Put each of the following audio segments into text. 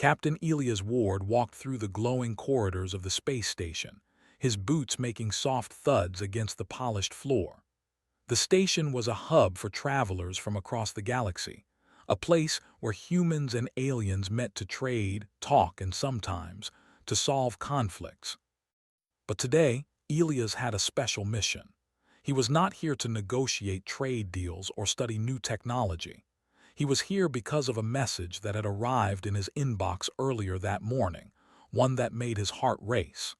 Captain Elias Ward walked through the glowing corridors of the space station, his boots making soft thuds against the polished floor. The station was a hub for travelers from across the galaxy, a place where humans and aliens met to trade, talk, and sometimes to solve conflicts. But today, Elias had a special mission. He was not here to negotiate trade deals or study new technology. He was here because of a message that had arrived in his inbox earlier that morning, one that made his heart race.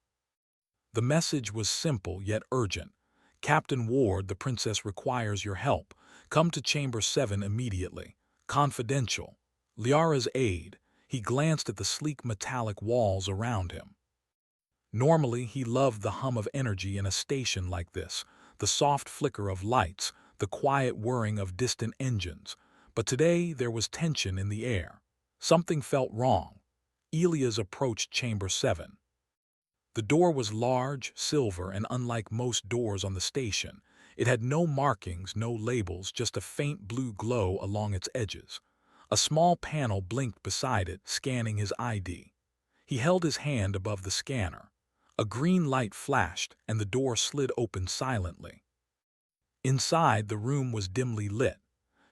The message was simple yet urgent. Captain Ward, the princess requires your help. Come to Chamber 7 immediately. Confidential. Liara's aide. He glanced at the sleek metallic walls around him. Normally, he loved the hum of energy in a station like this, the soft flicker of lights, the quiet whirring of distant engines. But today there was tension in the air. Something felt wrong. Elias approached Chamber 7. The door was large, silver, and unlike most doors on the station, it had no markings, no labels, just a faint blue glow along its edges. A small panel blinked beside it, scanning his ID. He held his hand above the scanner. A green light flashed, and the door slid open silently. Inside, the room was dimly lit.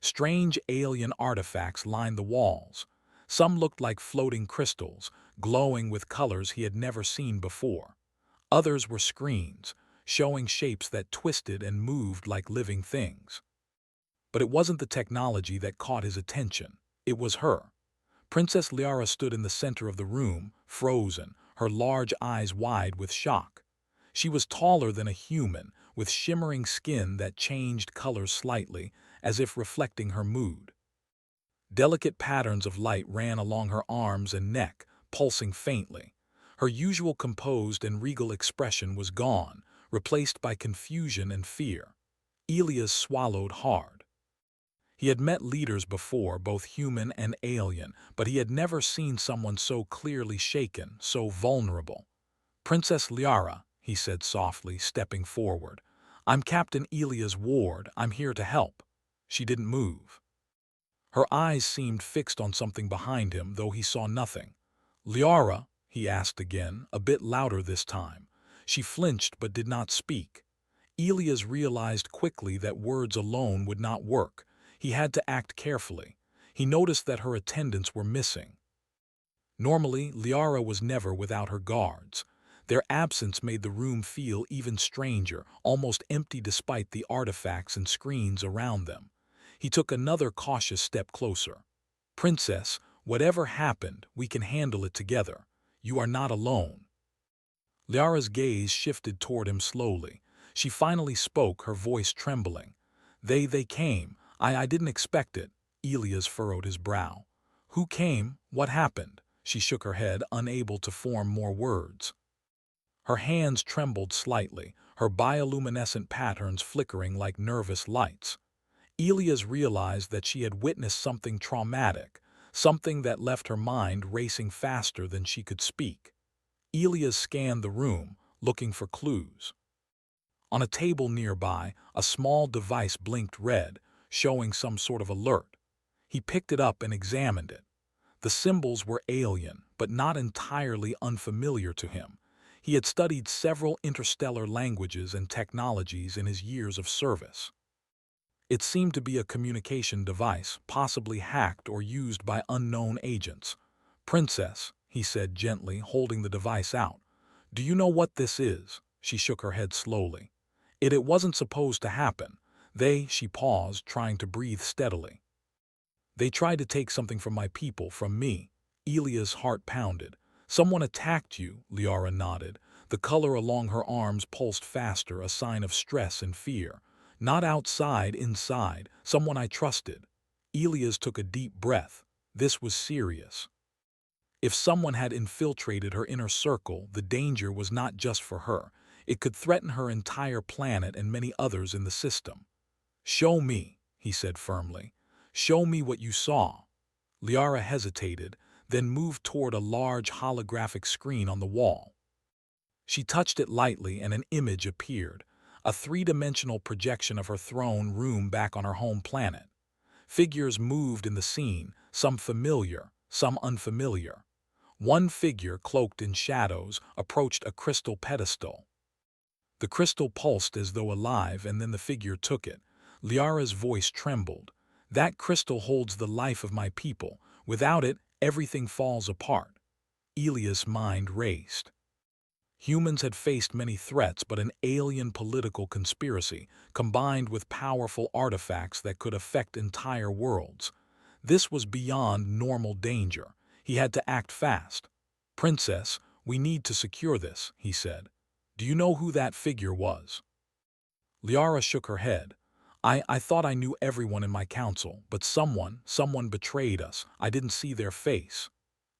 Strange alien artifacts lined the walls. Some looked like floating crystals, glowing with colors he had never seen before. Others were screens, showing shapes that twisted and moved like living things. But it wasn't the technology that caught his attention. It was her. Princess Liara stood in the center of the room, frozen, her large eyes wide with shock. She was taller than a human, with shimmering skin that changed colors slightly, as if reflecting her mood. Delicate patterns of light ran along her arms and neck, pulsing faintly. Her usual composed and regal expression was gone, replaced by confusion and fear. Elias swallowed hard. He had met leaders before, both human and alien, but he had never seen someone so clearly shaken, so vulnerable. "Princess Liara," he said softly, stepping forward. "I'm Captain Elias Ward. I'm here to help." She didn't move. Her eyes seemed fixed on something behind him, though he saw nothing. "Liara?" he asked again, a bit louder this time. She flinched but did not speak. Elias realized quickly that words alone would not work. He had to act carefully. He noticed that her attendants were missing. Normally, Liara was never without her guards. Their absence made the room feel even stranger, almost empty despite the artifacts and screens around them. He took another cautious step closer. "Princess, whatever happened, we can handle it together. You are not alone." Liara's gaze shifted toward him slowly. She finally spoke, her voice trembling. They came. I didn't expect it." Elias furrowed his brow. "Who came? What happened?" She shook her head, unable to form more words. Her hands trembled slightly, her bioluminescent patterns flickering like nervous lights. Elias realized that she had witnessed something traumatic, something that left her mind racing faster than she could speak. Elias scanned the room, looking for clues. On a table nearby, a small device blinked red, showing some sort of alert. He picked it up and examined it. The symbols were alien, but not entirely unfamiliar to him. He had studied several interstellar languages and technologies in his years of service. It seemed to be a communication device, possibly hacked or used by unknown agents. "Princess," he said gently, holding the device out. "Do you know what this is?" She shook her head slowly. It wasn't supposed to happen. She paused, trying to breathe steadily. "They tried to take something from my people, from me." Elia's heart pounded. "Someone attacked you," Liara nodded. The color along her arms pulsed faster, a sign of stress and fear. "Not outside, inside. Someone I trusted." Elias took a deep breath. This was serious. If someone had infiltrated her inner circle, the danger was not just for her. It could threaten her entire planet and many others in the system. "Show me," he said firmly. "Show me what you saw." Liara hesitated, then moved toward a large holographic screen on the wall. She touched it lightly and an image appeared, a three-dimensional projection of her throne room back on her home planet. Figures moved in the scene, some familiar, some unfamiliar. One figure, cloaked in shadows, approached a crystal pedestal. The crystal pulsed as though alive, and then the figure took it. Liara's voice trembled. "That crystal holds the life of my people. Without it, everything falls apart." Elia's mind raced. Humans had faced many threats, but an alien political conspiracy, combined with powerful artifacts that could affect entire worlds. This was beyond normal danger. He had to act fast. "Princess, we need to secure this," he said. "Do you know who that figure was?" Liara shook her head. I thought I knew everyone in my council, but someone betrayed us. I didn't see their face."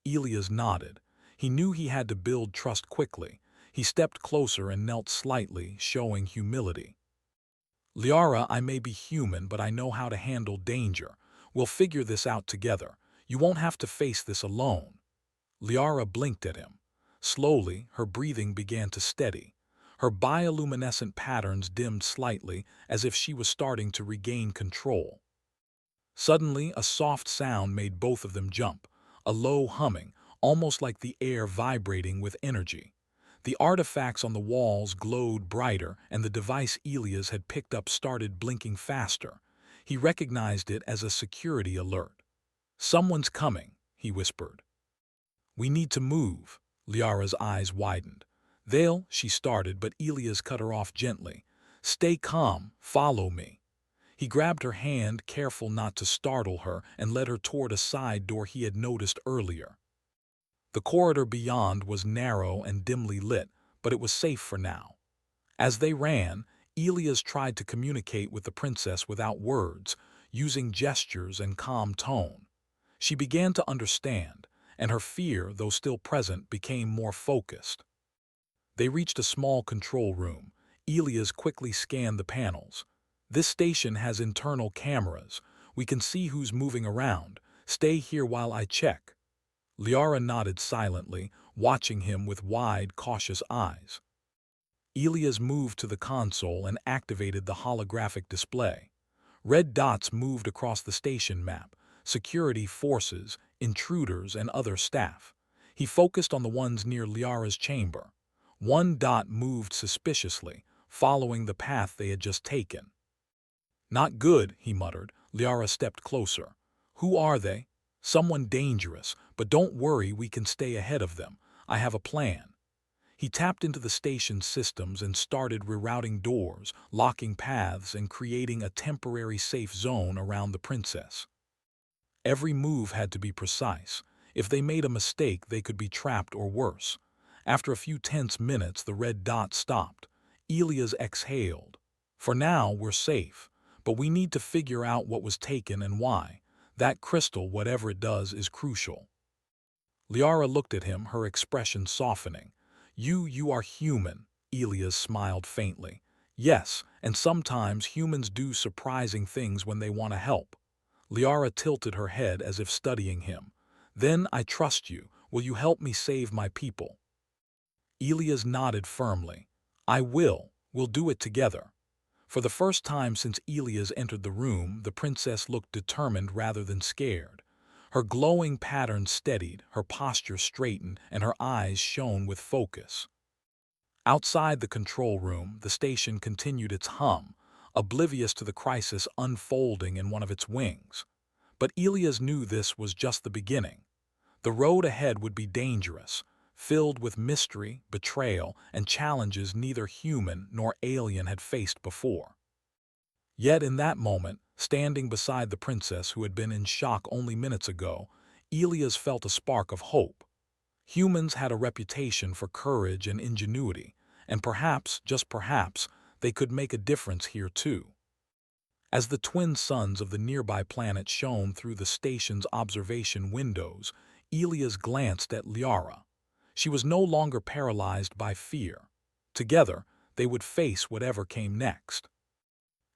Elias nodded. He knew he had to build trust quickly. He stepped closer and knelt slightly, showing humility. "Liara, I may be human, but I know how to handle danger. We'll figure this out together. You won't have to face this alone." Liara blinked at him. Slowly, her breathing began to steady. Her bioluminescent patterns dimmed slightly, as if she was starting to regain control. Suddenly, a soft sound made both of them jump, a low humming, almost like the air vibrating with energy. The artifacts on the walls glowed brighter, and the device Elias had picked up started blinking faster. He recognized it as a security alert. "Someone's coming," he whispered. "We need to move." Liara's eyes widened. She started, but Elias cut her off gently. "Stay calm, follow me." He grabbed her hand, careful not to startle her, and led her toward a side door he had noticed earlier. The corridor beyond was narrow and dimly lit, but it was safe for now. As they ran, Elias tried to communicate with the princess without words, using gestures and calm tone. She began to understand, and her fear, though still present, became more focused. They reached a small control room. Elias quickly scanned the panels. "This station has internal cameras. We can see who's moving around. Stay here while I check." Liara nodded silently, watching him with wide, cautious eyes. Elias moved to the console and activated the holographic display. Red dots moved across the station map: security forces, intruders, and other staff. He focused on the ones near Liara's chamber. One dot moved suspiciously, following the path they had just taken. "Not good," he muttered. Liara stepped closer. "Who are they?" "Someone dangerous, but don't worry, we can stay ahead of them. I have a plan." He tapped into the station's systems and started rerouting doors, locking paths, and creating a temporary safe zone around the princess. Every move had to be precise. If they made a mistake, they could be trapped or worse. After a few tense minutes, the red dot stopped. Elias exhaled. "For now, we're safe, but we need to figure out what was taken and why. That crystal, whatever it does, is crucial." Liara looked at him, her expression softening. You are human," Elias smiled faintly. "Yes, and sometimes humans do surprising things when they want to help." Liara tilted her head as if studying him. "Then I trust you. Will you help me save my people?" Elias nodded firmly. "I will. We'll do it together." For the first time since Elias entered the room, the princess looked determined rather than scared. Her glowing pattern steadied, her posture straightened, and her eyes shone with focus. Outside the control room, the station continued its hum, oblivious to the crisis unfolding in one of its wings. But Elias knew this was just the beginning. The road ahead would be dangerous, filled with mystery, betrayal, and challenges neither human nor alien had faced before. Yet in that moment, standing beside the princess who had been in shock only minutes ago, Elias felt a spark of hope. Humans had a reputation for courage and ingenuity, and perhaps, just perhaps, they could make a difference here too. As the twin suns of the nearby planet shone through the station's observation windows, Elias glanced at Liara. She was no longer paralyzed by fear. Together, they would face whatever came next.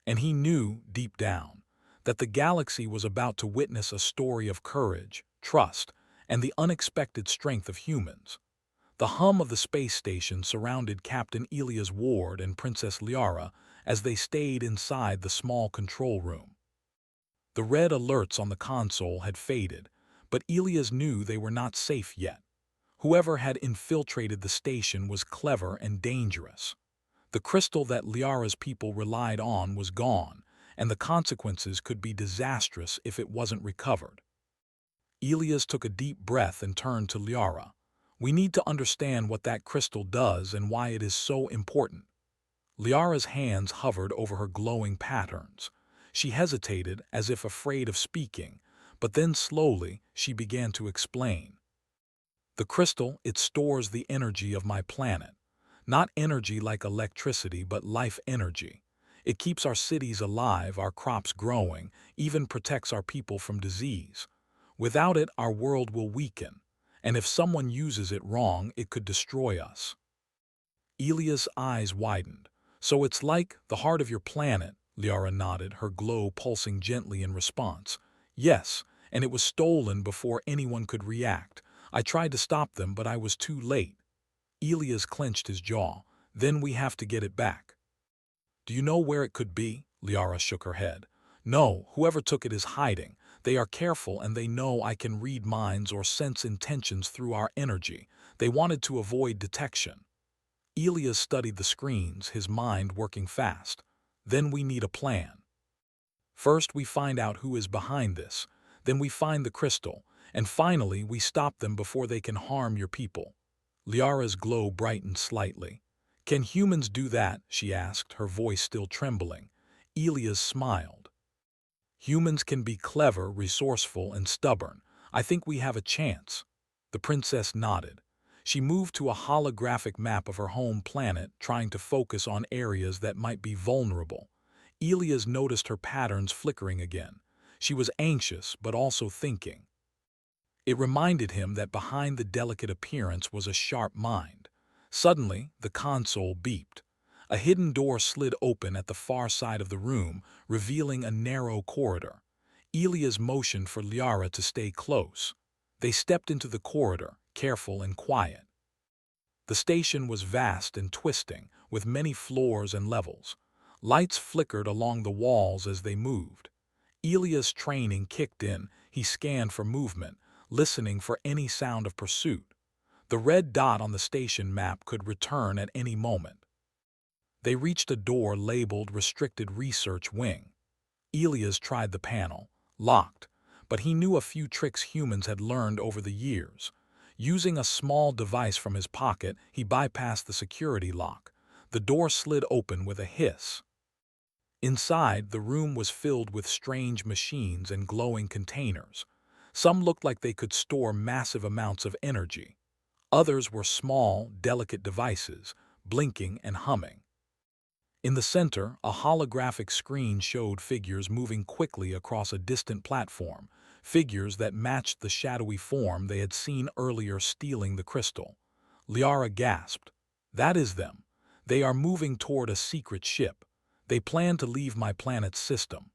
And he knew, deep down, that the galaxy was about to witness a story of courage, trust, and the unexpected strength of humans. The hum of the space station surrounded Captain Elias Ward and Princess Liara as they stayed inside the small control room. The red alerts on the console had faded, but Elias knew they were not safe yet. Whoever had infiltrated the station was clever and dangerous. The crystal that Liara's people relied on was gone, and the consequences could be disastrous if it wasn't recovered. Elias took a deep breath and turned to Liara. We need to understand what that crystal does and why it is so important. Liara's hands hovered over her glowing patterns. She hesitated as if afraid of speaking, but then slowly she began to explain. The crystal, it stores the energy of my planet. Not energy like electricity, but life energy. It keeps our cities alive, our crops growing, even protects our people from disease. Without it, our world will weaken, and if someone uses it wrong, it could destroy us. Elia's eyes widened. So it's like the heart of your planet, Liara nodded, her glow pulsing gently in response. Yes, and it was stolen before anyone could react. I tried to stop them, but I was too late. Elias clenched his jaw. Then we have to get it back. Do you know where it could be? Liara shook her head. No, whoever took it is hiding. They are careful and they know I can read minds or sense intentions through our energy. They wanted to avoid detection. Elias studied the screens, his mind working fast. Then we need a plan. First, we find out who is behind this. Then we find the crystal. And finally, we stop them before they can harm your people. Liara's glow brightened slightly. Can humans do that? She asked, her voice still trembling. Elias smiled. Humans can be clever, resourceful, and stubborn. I think we have a chance. The princess nodded. She moved to a holographic map of her home planet, trying to focus on areas that might be vulnerable. Elias noticed her patterns flickering again. She was anxious, but also thinking. It reminded him that behind the delicate appearance was a sharp mind. Suddenly, the console beeped. A hidden door slid open at the far side of the room, revealing a narrow corridor. Elias motioned for Liara to stay close. They stepped into the corridor, careful and quiet. The station was vast and twisting, with many floors and levels. Lights flickered along the walls as they moved. Elias' training kicked in. He scanned for movement, listening for any sound of pursuit. The red dot on the station map could return at any moment. They reached a door labeled Restricted Research Wing. Elias tried the panel, locked, but he knew a few tricks humans had learned over the years. Using a small device from his pocket, he bypassed the security lock. The door slid open with a hiss. Inside, the room was filled with strange machines and glowing containers. Some looked like they could store massive amounts of energy. Others were small, delicate devices, blinking and humming. In the center, a holographic screen showed figures moving quickly across a distant platform, figures that matched the shadowy form they had seen earlier stealing the crystal. Liara gasped. That is them. They are moving toward a secret ship. They plan to leave my planet's system.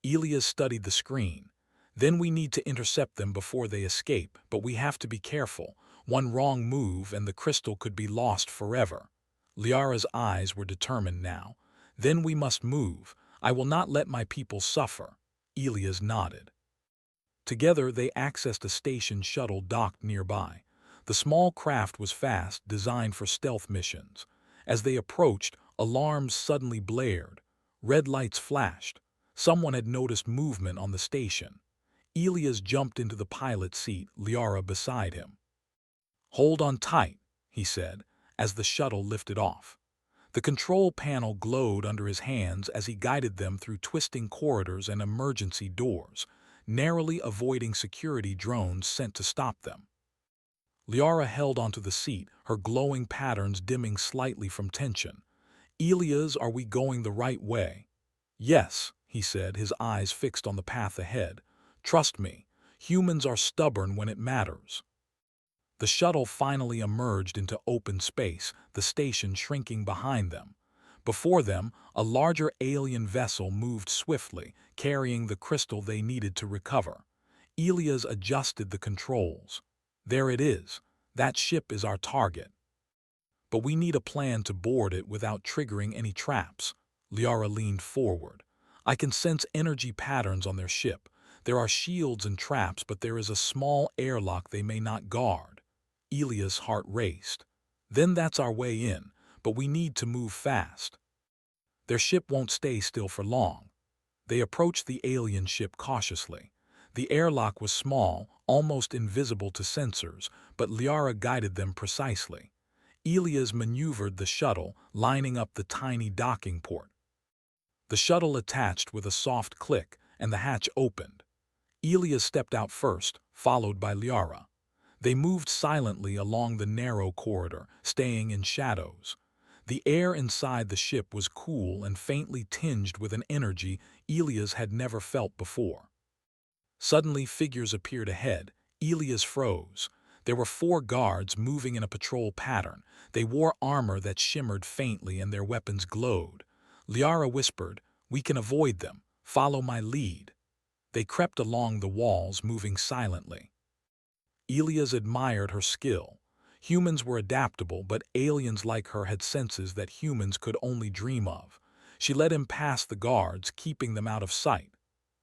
Elias studied the screen. Then we need to intercept them before they escape, but we have to be careful. One wrong move and the crystal could be lost forever. Liara's eyes were determined now. Then we must move. I will not let my people suffer. Elias nodded. Together they accessed a station shuttle docked nearby. The small craft was fast, designed for stealth missions. As they approached, alarms suddenly blared. Red lights flashed. Someone had noticed movement on the station. Elias jumped into the pilot's seat, Liara beside him. Hold on tight, he said, as the shuttle lifted off. The control panel glowed under his hands as he guided them through twisting corridors and emergency doors, narrowly avoiding security drones sent to stop them. Liara held onto the seat, her glowing patterns dimming slightly from tension. Elias, are we going the right way? Yes, he said, his eyes fixed on the path ahead. Trust me, humans are stubborn when it matters. The shuttle finally emerged into open space, the station shrinking behind them. Before them, a larger alien vessel moved swiftly, carrying the crystal they needed to recover. Elias adjusted the controls. There it is. That ship is our target. But we need a plan to board it without triggering any traps. Liara leaned forward. I can sense energy patterns on their ship. There are shields and traps, but there is a small airlock they may not guard. Elia's heart raced. Then that's our way in, but we need to move fast. Their ship won't stay still for long. They approached the alien ship cautiously. The airlock was small, almost invisible to sensors, but Liara guided them precisely. Elias maneuvered the shuttle, lining up the tiny docking port. The shuttle attached with a soft click, and the hatch opened. Elias stepped out first, followed by Liara. They moved silently along the narrow corridor, staying in shadows. The air inside the ship was cool and faintly tinged with an energy Elias had never felt before. Suddenly, figures appeared ahead. Elias froze. There were 4 guards moving in a patrol pattern. They wore armor that shimmered faintly and their weapons glowed. Liara whispered, "We can avoid them. Follow my lead." They crept along the walls, moving silently. Elias admired her skill. Humans were adaptable, but aliens like her had senses that humans could only dream of. She let him pass the guards, keeping them out of sight.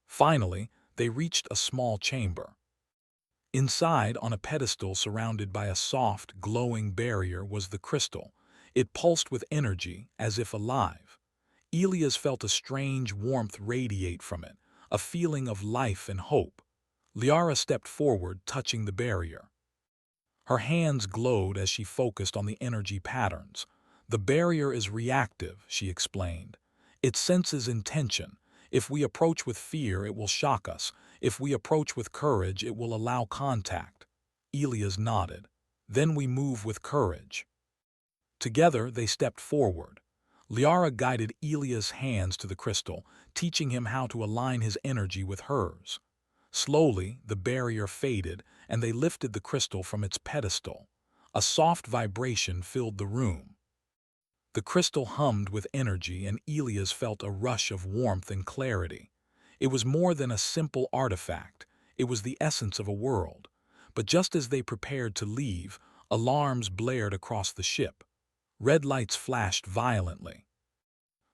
Finally, they reached a small chamber. Inside, on a pedestal surrounded by a soft, glowing barrier, was the crystal. It pulsed with energy, as if alive. Elias felt a strange warmth radiate from it, a feeling of life and hope. Liara stepped forward, touching the barrier. Her hands glowed as she focused on the energy patterns. "The barrier is reactive," she explained. "It senses intention. If we approach with fear, it will shock us. If we approach with courage, it will allow contact." Elias nodded. "Then we move with courage." Together, they stepped forward. Liara guided Elias' hands to the crystal, teaching him how to align his energy with hers. Slowly, the barrier faded, and they lifted the crystal from its pedestal. A soft vibration filled the room. The crystal hummed with energy, and Elias felt a rush of warmth and clarity. It was more than a simple artifact. It was the essence of a world. But just as they prepared to leave, alarms blared across the ship. Red lights flashed violently.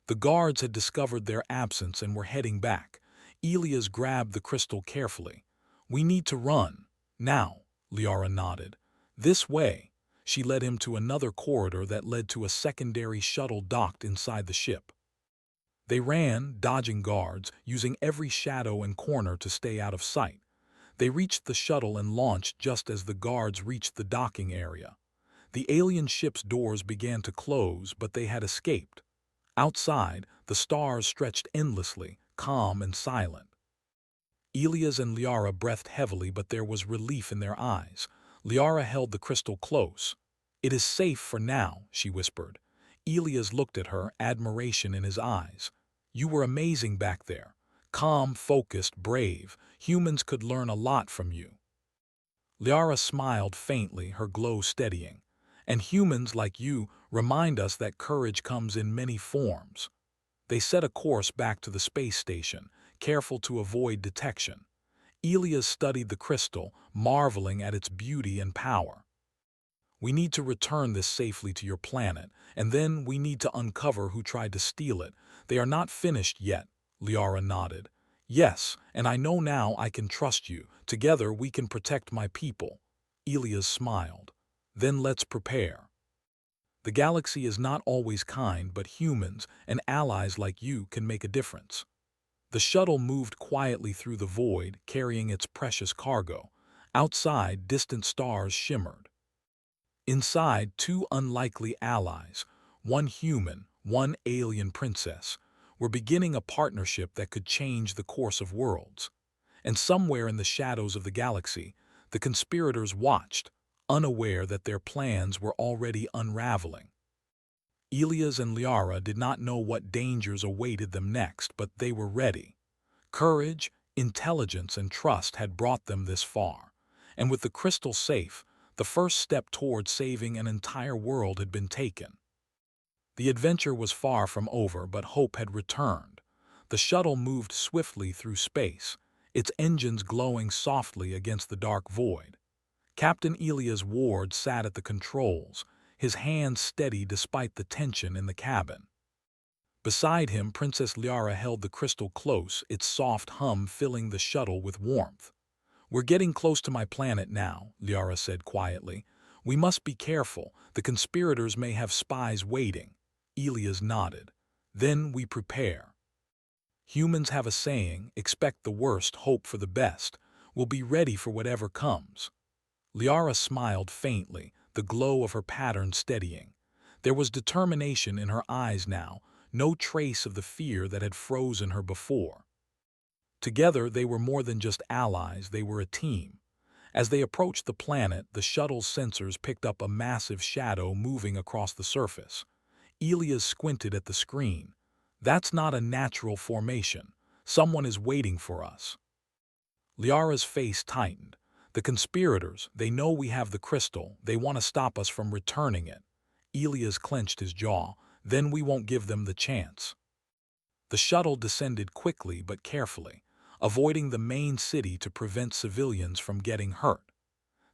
The guards had discovered their absence and were heading back. Elias grabbed the crystal carefully. "We need to run. Now," Liara nodded. "This way." She led him to another corridor that led to a secondary shuttle docked inside the ship. They ran, dodging guards, using every shadow and corner to stay out of sight. They reached the shuttle and launched just as the guards reached the docking area. The alien ship's doors began to close, but they had escaped. Outside, the stars stretched endlessly, calm and silent. Elias and Liara breathed heavily, but there was relief in their eyes. Liara held the crystal close. "It is safe for now," she whispered. Elias looked at her, admiration in his eyes. "You were amazing back there. Calm, focused, brave. Humans could learn a lot from you." Liara smiled faintly, her glow steadying. "And humans like you remind us that courage comes in many forms." They set a course back to the space station, careful to avoid detection. Elias studied the crystal, marveling at its beauty and power. "We need to return this safely to your planet, and then we need to uncover who tried to steal it. They are not finished yet," Liara nodded. "Yes, and I know now I can trust you. Together we can protect my people." Elias smiled. "Then let's prepare. The galaxy is not always kind, but humans and allies like you can make a difference." The shuttle moved quietly through the void, carrying its precious cargo. Outside, distant stars shimmered. Inside, 2 unlikely allies, one human, one alien princess, were beginning a partnership that could change the course of worlds. And somewhere in the shadows of the galaxy, the conspirators watched, unaware that their plans were already unraveling. Elias and Liara did not know what dangers awaited them next, but they were ready. Courage, intelligence, and trust had brought them this far. And with the crystal safe, the first step toward saving an entire world had been taken. The adventure was far from over, but hope had returned. The shuttle moved swiftly through space, its engines glowing softly against the dark void. Captain Elias Ward sat at the controls, his hands steady despite the tension in the cabin. Beside him, Princess Liara held the crystal close, its soft hum filling the shuttle with warmth. "We're getting close to my planet now," Liara said quietly. We must be careful. The conspirators may have spies waiting. Elias nodded. Then we prepare. Humans have a saying, expect the worst, hope for the best. We'll be ready for whatever comes. Liara smiled faintly, the glow of her pattern steadying. There was determination in her eyes now, no trace of the fear that had frozen her before. Together, they were more than just allies, they were a team. As they approached the planet, the shuttle's sensors picked up a massive shadow moving across the surface. Elias squinted at the screen. That's not a natural formation. Someone is waiting for us. Liara's face tightened. The conspirators, they know we have the crystal. They want to stop us from returning it. Elias clenched his jaw. Then we won't give them the chance. The shuttle descended quickly but carefully, avoiding the main city to prevent civilians from getting hurt.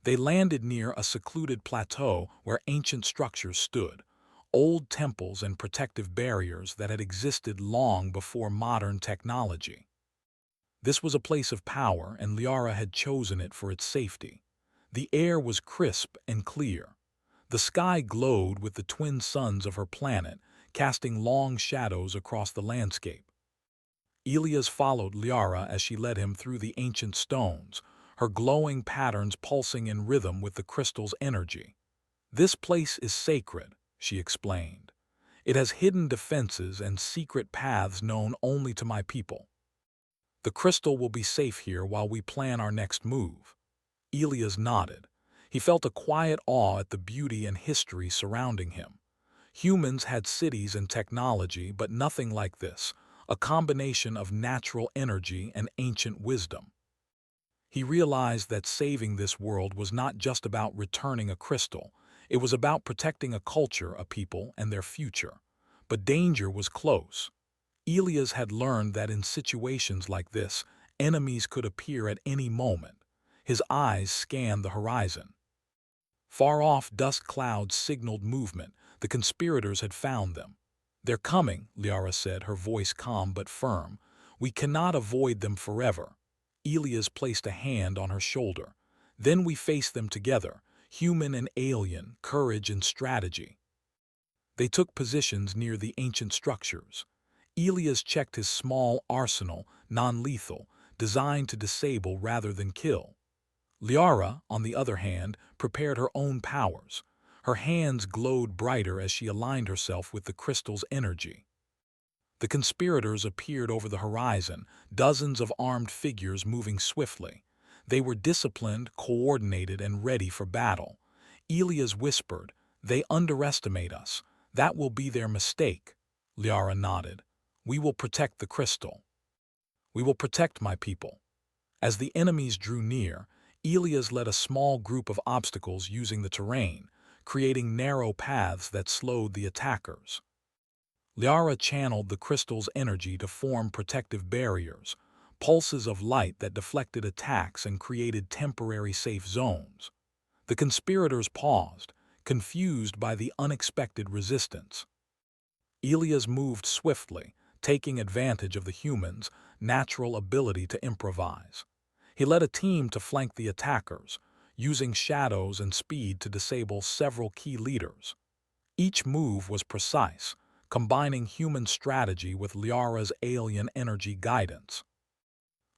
They landed near a secluded plateau where ancient structures stood, old temples and protective barriers that had existed long before modern technology. This was a place of power, and Liara had chosen it for its safety. The air was crisp and clear. The sky glowed with the twin suns of her planet, casting long shadows across the landscape. Elias followed Liara as she led him through the ancient stones, her glowing patterns pulsing in rhythm with the crystal's energy. "This place is sacred," she explained. "It has hidden defenses and secret paths known only to my people. The crystal will be safe here while we plan our next move." Elias nodded. He felt a quiet awe at the beauty and history surrounding him. Humans had cities and technology, but nothing like this, a combination of natural energy and ancient wisdom. He realized that saving this world was not just about returning a crystal, it was about protecting a culture, a people, and their future. But danger was close. Elias had learned that in situations like this, enemies could appear at any moment. His eyes scanned the horizon. Far off, dust clouds signaled movement. The conspirators had found them. "They're coming," Liara said, her voice calm but firm. "We cannot avoid them forever." Elias placed a hand on her shoulder. "Then we face them together, human and alien, courage and strategy." They took positions near the ancient structures. Elias checked his small arsenal, non-lethal, designed to disable rather than kill. Liara, on the other hand, prepared her own powers. Her hands glowed brighter as she aligned herself with the crystal's energy. The conspirators appeared over the horizon, dozens of armed figures moving swiftly. They were disciplined, coordinated, and ready for battle. Elias whispered, "They underestimate us. That will be their mistake." Liara nodded. "We will protect the crystal. We will protect my people." As the enemies drew near, Elias led a small group of obstacles using the terrain, creating narrow paths that slowed the attackers. Liara channeled the crystal's energy to form protective barriers, pulses of light that deflected attacks and created temporary safe zones. The conspirators paused, confused by the unexpected resistance. Elias moved swiftly, taking advantage of the humans' natural ability to improvise. He led a team to flank the attackers, using shadows and speed to disable several key leaders. Each move was precise, combining human strategy with Liara's alien energy guidance.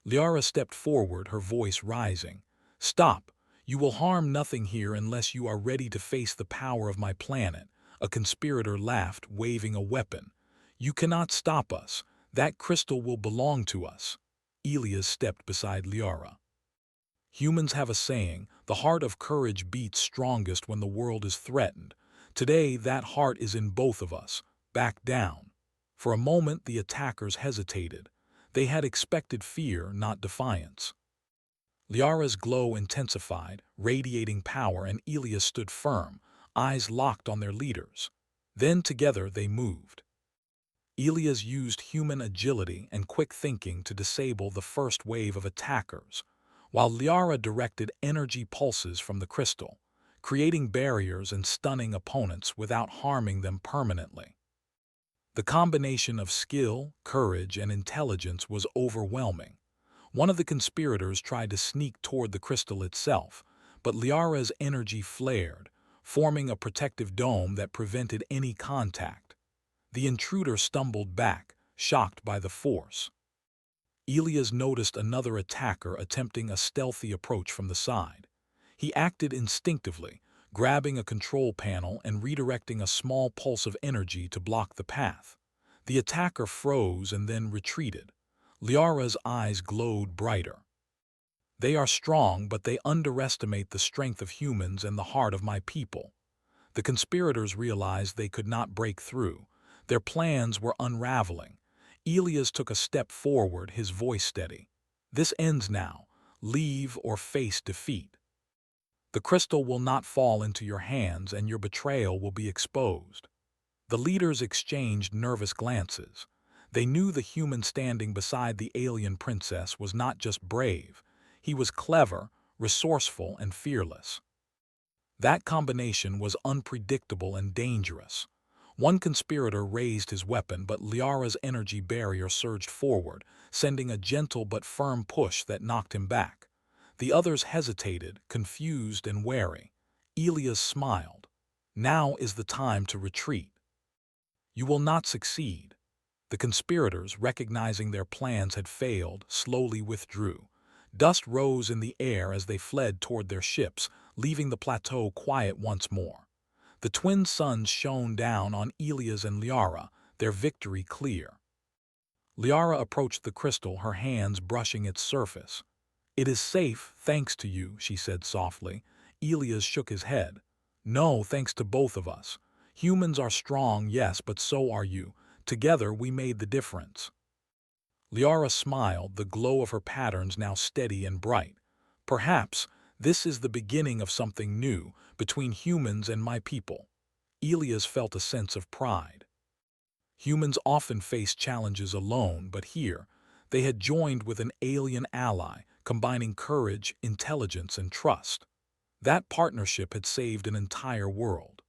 Liara stepped forward, her voice rising. "Stop! You will harm nothing here unless you are ready to face the power of my planet." A conspirator laughed, waving a weapon. "You cannot stop us. That crystal will belong to us." Elias stepped beside Liara. Humans have a saying, "The heart of courage beats strongest when the world is threatened." Today, that heart is in both of us. Back down. For a moment, the attackers hesitated. They had expected fear, not defiance. Liara's glow intensified, radiating power, and Elias stood firm, eyes locked on their leaders. Then together they moved. Elias used human agility and quick thinking to disable the first wave of attackers, while Liara directed energy pulses from the crystal, creating barriers and stunning opponents without harming them permanently. The combination of skill, courage, and intelligence was overwhelming. One of the conspirators tried to sneak toward the crystal itself, but Liara's energy flared, forming a protective dome that prevented any contact. The intruder stumbled back, shocked by the force. Elias noticed another attacker attempting a stealthy approach from the side. He acted instinctively, grabbing a control panel and redirecting a small pulse of energy to block the path. The attacker froze and then retreated. Liara's eyes glowed brighter. They are strong, but they underestimate the strength of humans and the heart of my people. The conspirators realized they could not break through. Their plans were unraveling. Elias took a step forward, his voice steady. This ends now. Leave or face defeat. The crystal will not fall into your hands and your betrayal will be exposed. The leaders exchanged nervous glances. They knew the human standing beside the alien princess was not just brave. He was clever, resourceful, and fearless. That combination was unpredictable and dangerous. One conspirator raised his weapon, but Liara's energy barrier surged forward, sending a gentle but firm push that knocked him back. The others hesitated, confused and wary. Elias smiled. Now is the time to retreat. You will not succeed. The conspirators, recognizing their plans had failed, slowly withdrew. Dust rose in the air as they fled toward their ships, leaving the plateau quiet once more. The twin suns shone down on Elias and Liara, their victory clear. Liara approached the crystal, her hands brushing its surface. "It is safe, thanks to you," she said softly. Elias shook his head. "No, thanks to both of us. Humans are strong, yes, but so are you. Together we made the difference." Liara smiled, the glow of her patterns now steady and bright. "Perhaps this is the beginning of something new between humans and my people." Elias felt a sense of pride. Humans often face challenges alone, but here they had joined with an alien ally, combining courage, intelligence, and trust. That partnership had saved an entire world.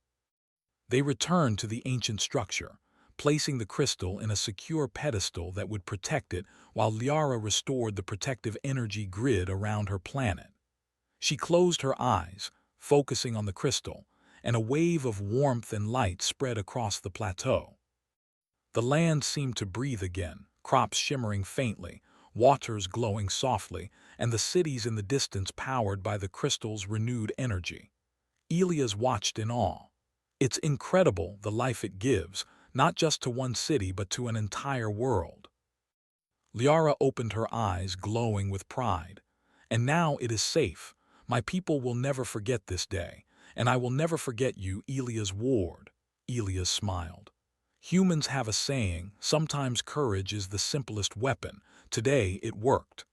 They returned to the ancient structure, placing the crystal in a secure pedestal that would protect it while Liara restored the protective energy grid around her planet. She closed her eyes, focusing on the crystal, and a wave of warmth and light spread across the plateau. The land seemed to breathe again, crops shimmering faintly, waters glowing softly, and the cities in the distance powered by the crystal's renewed energy. Elias watched in awe. It's incredible the life it gives, not just to one city but to an entire world. Liara opened her eyes, glowing with pride. "And now it is safe. My people will never forget this day, and I will never forget you, Elias Ward." Elias smiled. Humans have a saying, sometimes courage is the simplest weapon. Today it worked.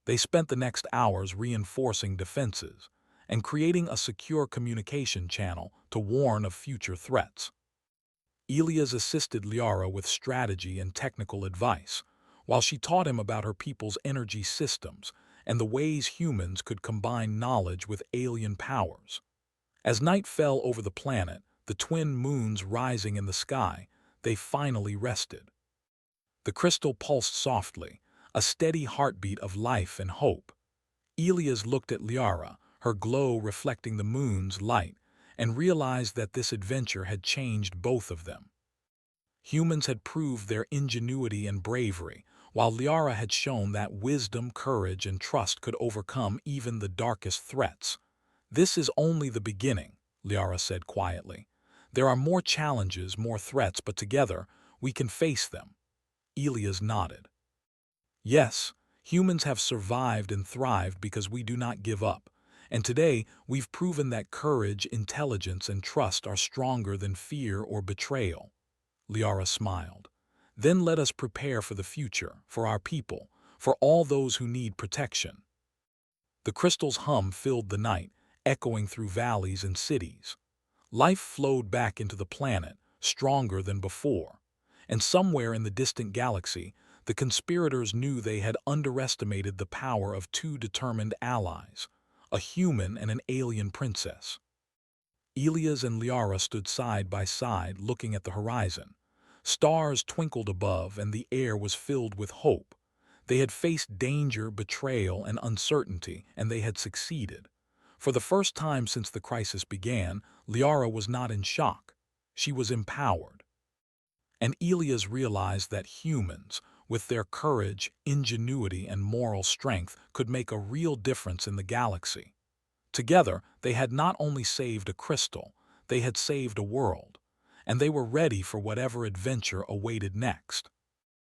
They spent the next hours reinforcing defenses and creating a secure communication channel to warn of future threats. Elias assisted Liara with strategy and technical advice, while she taught him about her people's energy systems and the ways humans could combine knowledge with alien powers. As night fell over the planet, the twin moons rising in the sky, they finally rested. The crystal pulsed softly, a steady heartbeat of life and hope. Elias looked at Liara, her glow reflecting the moon's light, and realized that this adventure had changed both of them. Humans had proved their ingenuity and bravery, while Liara had shown that wisdom, courage, and trust could overcome even the darkest threats. "This is only the beginning," Liara said quietly. "There are more challenges, more threats, but together we can face them." Elias nodded. "Yes, humans have survived and thrived because we do not give up. And today we've proven that courage, intelligence, and trust are stronger than fear or betrayal." Liara smiled. "Then let us prepare for the future, for our people, for all those who need protection." The crystal's hum filled the night, echoing through valleys and cities. Life flowed back into the planet, stronger than before. And somewhere in the distant galaxy, the conspirators knew they had underestimated the power of two determined allies, a human and an alien princess. Elias and Liara stood side by side, looking at the horizon. Stars twinkled above, and the air was filled with hope. They had faced danger, betrayal, and uncertainty, and they had succeeded. For the first time since the crisis began, Liara was not in shock. She was empowered. And Elias realized that humans, with their courage, ingenuity, and moral strength, could make a real difference in the galaxy. Together, they had not only saved a crystal, they had saved a world, and they were ready for whatever adventure awaited next.